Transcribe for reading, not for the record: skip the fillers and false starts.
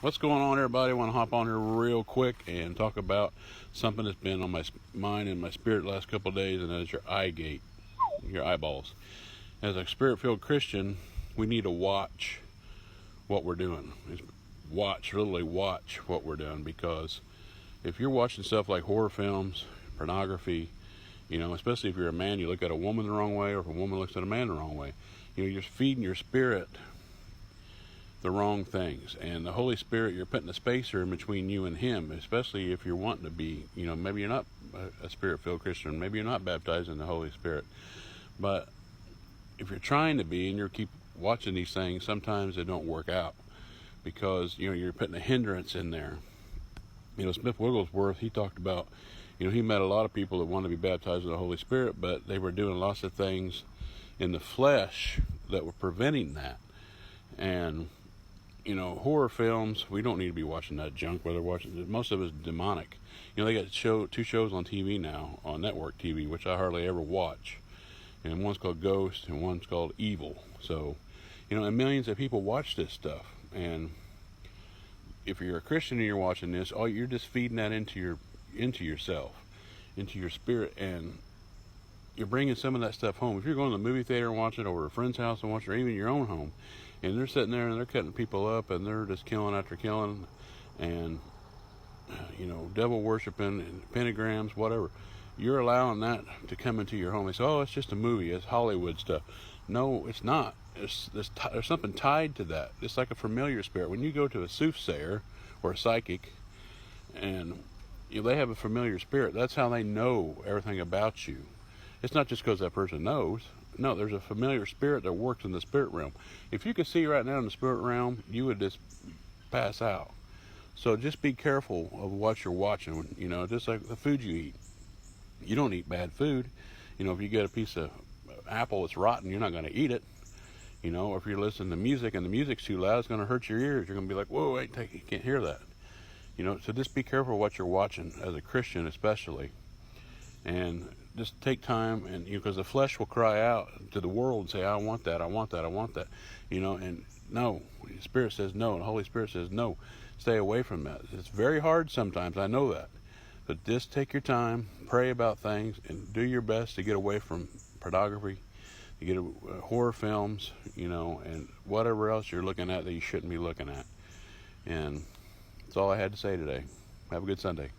What's going on, everybody? I want to hop on here real quick and talk about something that's been on my mind and my spirit the last couple of days, and that is your eye gate, your eyeballs. As a spirit-filled Christian, we need to watch what we're doing. Literally watch what we're doing, because if you're watching stuff like horror films, pornography, especially if you're a man, you look at a woman the wrong way, or if a woman looks at a man the wrong way, you're just feeding your spirit the wrong things. And the Holy Spirit, you're putting a spacer in between you and Him, especially if you're wanting to be, maybe you're not a spirit-filled Christian, maybe you're not baptized in the Holy Spirit. But if you're trying to be and you keep watching these things, sometimes they don't work out, because, you're putting a hindrance in there. Smith Wigglesworth, he talked about, he met a lot of people that wanted to be baptized in the Holy Spirit, but they were doing lots of things in the flesh that were preventing that. And horror films, we don't need to be watching that junk. Whether watching, most of it is demonic. They got two shows on TV now, on network TV, which I hardly ever watch. And one's called Ghost and one's called Evil. So, and millions of people watch this stuff. And if you're a Christian and you're watching this, you're just feeding that into yourself, into your spirit, and you're bringing some of that stuff home. If you're going to the movie theater and watching it, or a friend's house and watching it, or even your own home, and they're sitting there and they're cutting people up and they're just killing after killing, and devil worshiping and pentagrams, whatever, you're allowing that to come into your home. They say, "Oh, it's just a movie. It's Hollywood stuff." No, it's not. There's something tied to that. It's like a familiar spirit. When you go to a soothsayer or a psychic, and they have a familiar spirit, that's how they know everything about you. It's not just because that person knows. No, there's a familiar spirit that works in the spirit realm. If you could see right now in the spirit realm, you would just pass out. So just be careful of what you're watching. Just like the food you eat. You don't eat bad food. If you get a piece of apple that's rotten, you're not going to eat it. Or if you're listening to music and the music's too loud, it's going to hurt your ears. You're going to be like, "Whoa, wait, you can't hear that." So just be careful what you're watching, as a Christian especially. And just take time, and because the flesh will cry out to the world and say, "I want that, I want that, I want that," and no, the Spirit says no, and the Holy Spirit says no, stay away from that. It's very hard sometimes, I know that, but just take your time, pray about things, and do your best to get away from pornography, to get horror films, and whatever else you're looking at that you shouldn't be looking at. And that's all I had to say today. Have a good Sunday.